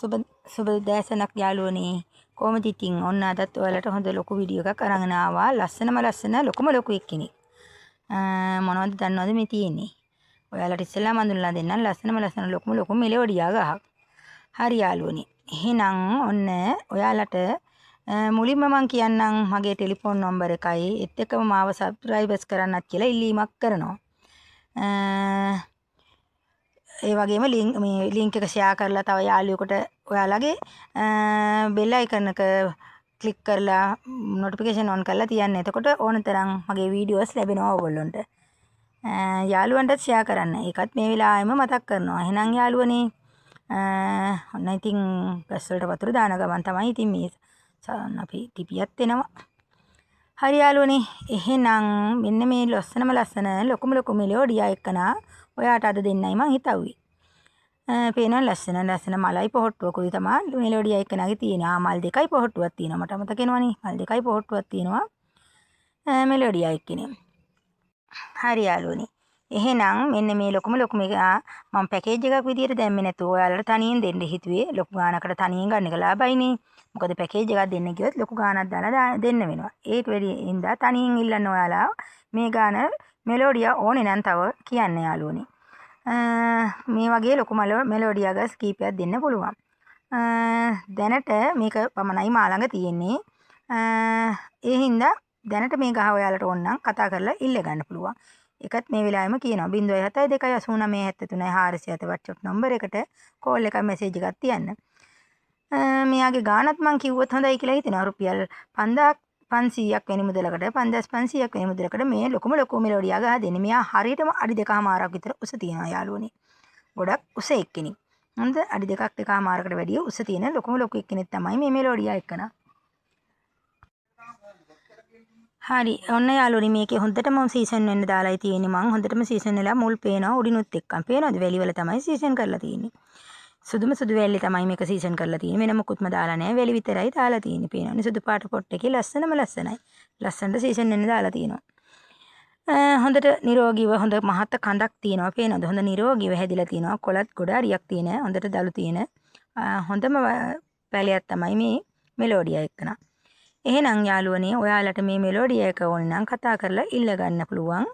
සුබ දැසනක් යාළුවනේ. කොහොමද ඉතින්? ඔන්න අදත් ඔයාලට හොඳ ලොකු වීඩියෝ එකක් අරගෙන ආවා. ලස්සන ලොකුම ලොකු එක්කෙනෙක්. මොනවද දන්නවද මේ තියෙන්නේ? ඔයාලට ඉස්සෙල්ලාම අඳුනලා දෙන්නම් ලස්සන ලොකුම මෙලෝඩියා ගහක්. හරි යාළුවනේ. එහෙනම් ඔන්න ඔයාලට මුලින්ම මම කියන්නම් මගේ ටෙලිෆෝන් නම්බර් එකයි ඒත් එක්කම මාව සබ්ස්ක්‍රයිබර්ස් කරන්නත් කියලා ඉල්ලීමක් කරනවා. ඒ වගේම ලින්ක් එක ෂෙයා කරලා තව යාළුවෙකුට ඔයාලගේ බෙල් අයිකන් එක ක්ලික් කරලා නොටිෆිකේෂන් ඔන් කරලා තියන්න. එතකොට ඕන තරම් මගේ වීඩියෝස් ලැබෙනවා ඔයගොල්ලන්ට. යාළුවන්ටත් ෂෙයා කරන්න. ඒකත් මේ වෙලාවෙම මතක් කරනවා. එහෙනම් යාළුවනේ ඔන්න ඉතින් ගස් වලට වතුර දාන ගමන් තමයි ඉතින් මේ අපි ටිපියත් එනවා. හරි යාළුවනේ. එහෙනම් මෙන්න මේ ලස්සන ලොකු මෙලෝඩියා එක්කනා ඔයාට අද දෙන්නයි මං හිතුවේ. පේනවා ලස්සන මලයි පොහට්ටුවකුයි තමයි මෙලෝඩියා එක්කනාගේ තියෙනවා. මල් දෙකයි පොහට්ටුවක් තියෙනවා. මට මතක වෙනවනේ. මල් දෙකයි පොහට්ටුවක් තියෙනවා. මෙලෝඩියා එක්කනේ. හරි යාළුවනේ. එහෙනම් මෙන්න මේ ලොකුම එක මම පැකේජ් එකක් විදියට දැම්මේ නැතුව ඔයාලට තනියෙන් දෙන්න හිතුවේ. ලොකු ගානකට තනියෙන් ගන්න එක ලාභයිනේ. මොකද පැකේජ් එකක් දෙන්න ගියොත් ලොකු ගානක් දාලා දෙන්න වෙනවා. ඒට වැඩි ඉඳලා තනියෙන් ඉල්ලන්න ඔයාලා මේ ගාන මෙලෝඩියා ඕනේ නම් තව කියන්න යාළුවනේ. මේ වගේ ලොකු මෙලෝඩියා ගස් කීපයක් දෙන්න පුළුවන්. දැනට මේක පමණයි මා ළඟ තියෙන්නේ. ඒ හින්දා දැනට මේ ගහ ඔයාලට ඕන නම් කතා කරලා ඉල්ල ගන්න පුළුවන්. ඒකත් මේ වෙලාවෙම කියනවා 0728973 WhatsApp නම්බර් එකට කෝල් එකක් මැසේජ් එකක් තියන්න. මෙයාගේ ගානත් මං කිව්වොත් හොඳයි කියලා හිතෙනවා. රුපියල් 5500ක් වෙනි මුදලකට 5500ක් වෙනි මුදලකට මේ ලොකු මෙලෝඩියා ගහ දෙන්නේ. මෙයා හරියටම අඩි 2.5ක් විතර උස තියෙනවා යාළුවනේ. ගොඩක් උස එක්කෙනෙක්. හොඳ අඩි 2.5කට වැඩිය උස තියෙන ලොකු එක්කෙනෙක් තමයි මේ මෙලෝඩියා එක්කනා. හරි ඔන්න යාළුවනේ මේකේ හොඳටම සීසන් වෙන්න දාලායි තියෙන්නේ. මං හොඳටම සීසන් වෙලා මුල් පේනවා උඩිනුත් එක්කන්. පේනවද? වැලි වල තමයි සීසන් කරලා තියෙන්නේ. සුදු වැල්ලේ තමයි මේක සීසන් කරලා තියෙන්නේ. වෙන මොකුත්ම දාලා නැහැ. වැලි විතරයි දාලා තියෙන්නේ. පේනවනේ සුදු පාට පොට් එකේ ලස්සනයි. ලස්සනට සීසන් වෙන්න දාලා තියෙනවා. හොඳට නිරෝගීව හොඳ මහත් කඳක් තියෙනවා. පේනවද? හොඳ නිරෝගීව හැදිලා තියෙනවා. කොළත් ගොඩ හරියක් තියෙන. හොඳට දළු තියෙන. හොඳම පැලයක් තමයි මේ මෙලෝඩියා එක්කනා. එහෙනම් යාළුවනේ ඔයාලට මේ මෙලෝඩියා එක ඕන නම් කතා කරලා ඉල්ල ගන්න පුළුවන්.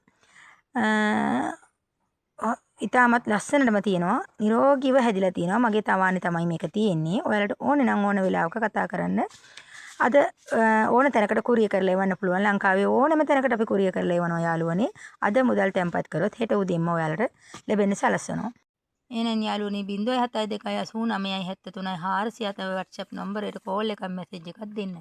ඉතාමත් ලස්සනටම තියෙනවා. නිරෝගීව හැදිලා තියෙනවා. මගේ තවානේ තමයි මේක තියෙන්නේ. ඔයාලට ඕනේ නම් ඕන වෙලාවක කතා කරන්න. අද ඕන තැනකට කුරිය කරලා එවන්න පුළුවන්. ලංකාවේ ඕනම තැනකට අපි කුරිය කරලා එවනවා යාළුවනේ. අද මුදල් තැන්පත් කරොත් හෙට උදේම ඔයාලට ලැබෙන්න සලස්වනවා. එහෙනම් යාළුවනේ 0728973 407 WhatsApp නම්බරයට කෝල් එකක් මැසේජ් එකක් දෙන්න.